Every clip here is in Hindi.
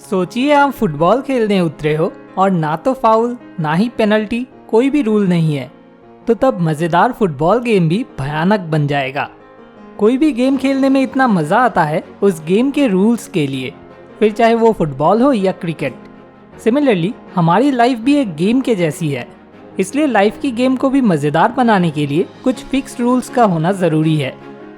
सोचिए आप फुटबॉल खेलने उतरे हो और ना तो फाउल ना ही पेनल्टी, कोई भी रूल नहीं है। तो तब मज़ेदार फुटबॉल गेम भी भयानक बन जाएगा। कोई भी गेम खेलने में इतना मज़ा आता है उस गेम के रूल्स के लिए, फिर चाहे वो फुटबॉल हो या क्रिकेट। सिमिलरली हमारी लाइफ भी एक गेम के जैसी है, इसलिए लाइफ की गेम को भी मज़ेदार बनाने के लिए कुछ फिक्स्ड रूल्स का होना ज़रूरी है।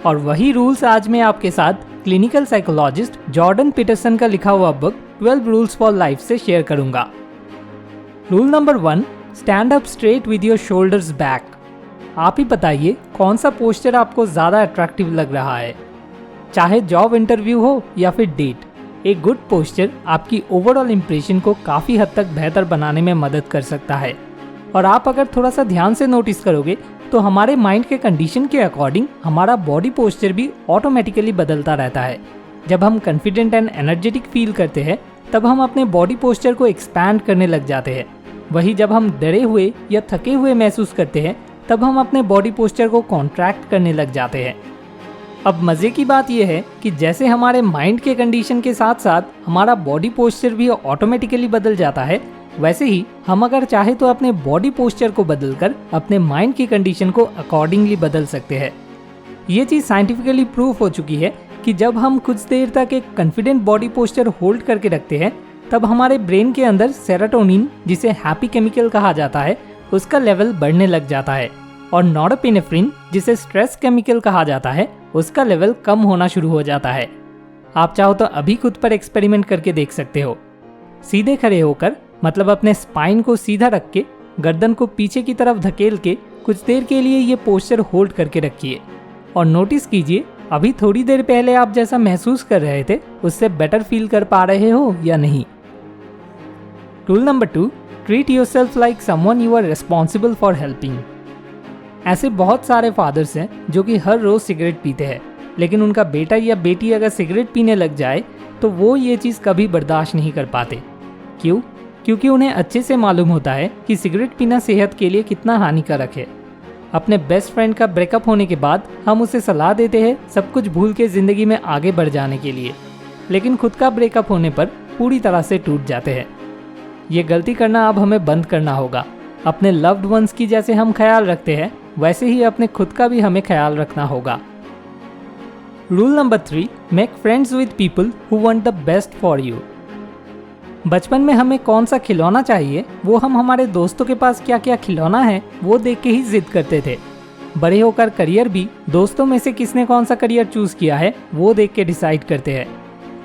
और वही रूल्स आज मैं आपके साथ क्लिनिकल साइकोलॉजिस्ट जॉर्डन पीटरसन का लिखा हुआ बुक 12 रूल्स फॉर लाइफ से शेयर करूंगा। Rule number 1, stand up straight with your shoulders back. आप ही बताइए कौन सा पोस्चर आपको ज़्यादा अट्रैक्टिव लग रहा है, चाहे जॉब इंटरव्यू हो या फिर डेट। एक गुड पोस्चर आपकी ओवरऑल इंप्रेशन को काफ़ी हद तक बेहतर बनाने में मदद कर सकता है। और आप अगर थोड़ा सा ध्यान से नोटिस करोगे तो हमारे माइंड के कंडीशन के अकॉर्डिंग हमारा बॉडी पोस्चर भी ऑटोमेटिकली बदलता रहता है। जब हम कॉन्फिडेंट एंड एनर्जेटिक फील करते हैं तब हम अपने बॉडी पोस्चर को एक्सपैंड करने लग जाते हैं। वही जब हम डरे हुए या थके हुए महसूस करते हैं तब हम अपने बॉडी पोस्चर को कॉन्ट्रैक्ट करने लग जाते हैं। अब मज़े की बात यह है कि जैसे हमारे माइंड के कंडीशन के साथ साथ हमारा बॉडी पोस्चर भी ऑटोमेटिकली बदल जाता है, वैसे ही हम अगर चाहे तो अपने बॉडी पोस्चर को बदलकर अपने माइंड की कंडीशन को अकॉर्डिंगली बदल सकते हैं। ये चीज़ साइंटिफिकली प्रूफ हो चुकी है कि जब हम कुछ देर तक एक कॉन्फिडेंट बॉडी पोस्चर होल्ड करके रखते हैं तब हमारे ब्रेन के अंदर सेरोटोनिन, जिसे हैप्पी केमिकल कहा जाता है, उसका लेवल बढ़ने लग जाता है। और नॉरपेनेफ्रिन, जिसे स्ट्रेस केमिकल कहा जाता है, उसका लेवल कम होना शुरू हो जाता है। आप चाहो तो अभी खुद पर एक्सपेरिमेंट करके देख सकते हो। सीधे खड़े होकर, मतलब अपने स्पाइन को सीधा रख के, गर्दन को पीछे की तरफ धकेल के कुछ देर के लिए ये पोस्चर होल्ड करके रखिए और नोटिस कीजिए अभी थोड़ी देर पहले आप जैसा महसूस कर रहे थे उससे बेटर फील कर पा रहे हो या नहीं। Rule number 2, treat yourself like someone you are responsible for helping. ऐसे बहुत सारे फादर्स हैं जो कि हर रोज सिगरेट पीते हैं, लेकिन उनका बेटा या बेटी अगर सिगरेट पीने लग जाए तो वो ये चीज़ कभी बर्दाश्त नहीं कर पाते। क्यों? क्योंकि उन्हें अच्छे से मालूम होता है कि सिगरेट पीना सेहत के लिए कितना हानिकारक है। अपने बेस्ट फ्रेंड का ब्रेकअप होने के बाद हम उसे सलाह देते हैं सब कुछ भूल के ज़िंदगी में आगे बढ़ जाने के लिए, लेकिन खुद का ब्रेकअप होने पर पूरी तरह से टूट जाते हैं। ये गलती करना अब हमें बंद करना होगा। अपने लव्ड वंस की जैसे हम ख्याल रखते हैं वैसे ही अपने खुद का भी हमें ख्याल रखना होगा। Rule number 3, make friends with people who want the best for you. बचपन में हमें कौन सा खिलौना चाहिए वो हम हमारे दोस्तों के पास क्या क्या खिलौना है वो देख के ही जिद करते थे। बड़े होकर करियर भी दोस्तों में से किसने कौन सा करियर चूज किया है वो देख के डिसाइड करते हैं।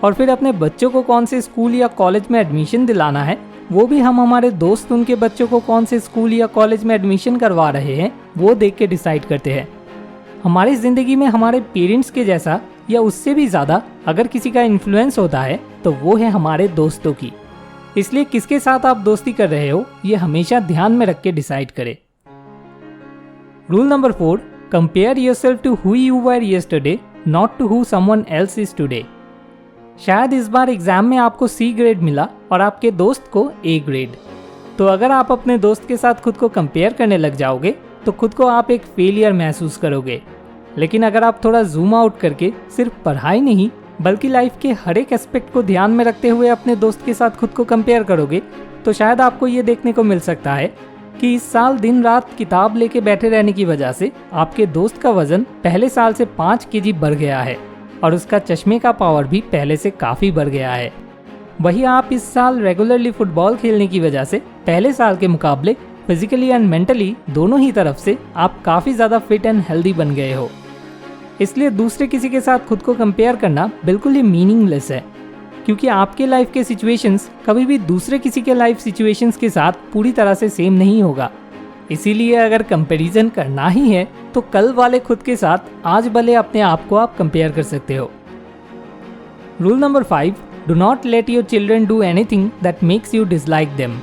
और फिर अपने बच्चों को कौन से स्कूल या कॉलेज में एडमिशन दिलाना है वो भी हम हमारे दोस्त उनके बच्चों को कौन से स्कूल या कॉलेज में एडमिशन करवा रहे हैं वो देख के डिसाइड करते हैं। हमारी ज़िंदगी में हमारे पेरेंट्स के जैसा या उससे भी ज़्यादा अगर किसी का इन्फ्लुएंस होता है तो वो है हमारे दोस्तों की। इसलिए किसके साथ आप दोस्ती कर रहे हो ये हमेशा ध्यान में रख के डिसाइड करें। Rule number 4, compare yourself to who you were yesterday, not to who someone else is today. शायद इस बार एग्जाम में आपको C ग्रेड मिला और आपके दोस्त को A ग्रेड। तो अगर आप अपने दोस्त के साथ खुद को कंपेयर करने लग जाओगे तो खुद को आप एक फेलियर महसूस करोगे। लेकिन अगर आप थोड़ा जूम आउट करके सिर्फ पढ़ाई नहीं बल्कि लाइफ के हर एक एस्पेक्ट को ध्यान में रखते हुए अपने दोस्त के साथ खुद को कंपेयर करोगे तो शायद आपको ये देखने को मिल सकता है कि इस साल दिन रात किताब लेके बैठे रहने की वजह से आपके दोस्त का वजन पहले साल से 5 kg बढ़ गया है और उसका चश्मे का पावर भी पहले से काफ़ी बढ़ गया है। वही आप इस साल रेगुलरली फुटबॉल खेलने की वजह से पहले साल के मुकाबले फिजिकली एंड मेंटली दोनों ही तरफ से आप काफ़ी ज़्यादा फिट एंड हेल्दी बन गए हो। इसलिए दूसरे किसी के साथ खुद को कंपेयर करना बिल्कुल ही मीनिंगलेस है, क्योंकि आपके लाइफ के सिचुएशंस कभी भी दूसरे किसी के लाइफ सिचुएशंस के साथ पूरी तरह से सेम नहीं होगा। इसीलिए अगर कंपैरिजन करना ही है तो कल वाले खुद के साथ आज भले अपने आप को आप कंपेयर कर सकते हो। Rule number 5, do not let your children do anything that makes you dislike them.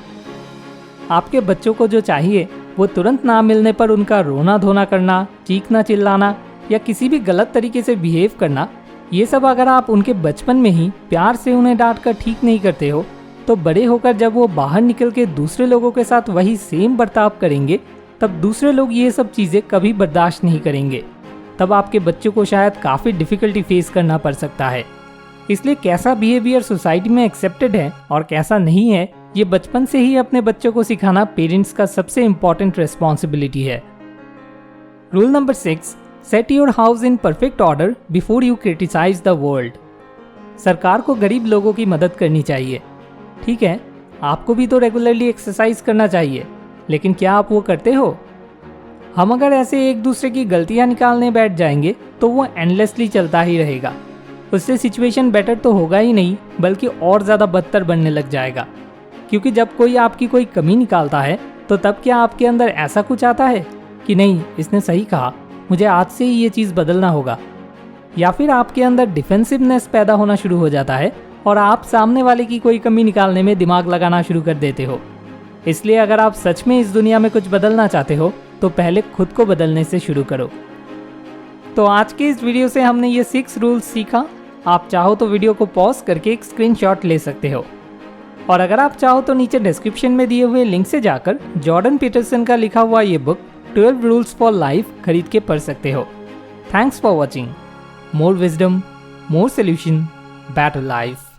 आपके बच्चों को जो चाहिए वो तुरंत ना मिलने पर उनका रोना धोना करना, चीखना चिल्लाना या किसी भी गलत तरीके से बिहेव करना, ये सब अगर आप उनके बचपन में ही प्यार से उन्हें डांट कर ठीक नहीं करते हो तो बड़े होकर जब वो बाहर निकल के दूसरे लोगों के साथ वही सेम बर्ताव करेंगे तब दूसरे लोग ये सब चीज़ें कभी बर्दाश्त नहीं करेंगे। तब आपके बच्चों को शायद काफ़ी डिफ़िकल्टी फेस करना पड़ सकता है। इसलिए कैसा बिहेवियर सोसाइटी में एक्सेप्टेड है और कैसा नहीं है, ये बचपन से ही अपने बच्चों को सिखाना पेरेंट्स का सबसे इम्पोर्टेंट रिस्पॉन्सिबिलिटी है। Rule number 6, set your house in perfect order before you criticise the world. सरकार को गरीब लोगों की मदद करनी चाहिए। ठीक है, आपको भी तो रेगुलरली एक्सरसाइज करना चाहिए, लेकिन क्या आप वो करते हो? हम अगर ऐसे एक दूसरे की गलतियां निकालने बैठ जाएंगे तो वो एंडलेसली चलता ही रहेगा। उससे सिचुएशन बेटर तो होगा ही नहीं, बल्कि और ज़्यादा बदतर बनने लग जाएगा। क्योंकि जब कोई आपकी कोई कमी निकालता है तो तब क्या आपके अंदर ऐसा कुछ आता है कि नहीं, इसने सही कहा, मुझे आज से ही ये चीज़ बदलना होगा? या फिर आपके अंदर डिफेंसिवनेस पैदा होना शुरू हो जाता है और आप सामने वाले की कोई कमी निकालने में दिमाग लगाना शुरू कर देते हो। इसलिए अगर आप सच में इस दुनिया में कुछ बदलना चाहते हो तो पहले खुद को बदलने से शुरू करो। तो आज के इस वीडियो से हमने ये 6 रूल्स सीखा। आप चाहो तो वीडियो को पॉज करके एक स्क्रीनशॉट ले सकते हो, और अगर आप चाहो तो नीचे डिस्क्रिप्शन में दिए हुए लिंक से जाकर जॉर्डन पीटरसन का लिखा हुआ ये बुक 12 रूल्स फॉर लाइफ खरीद के पढ़ सकते हो। Thanks for watching. More wisdom, more solution, better life.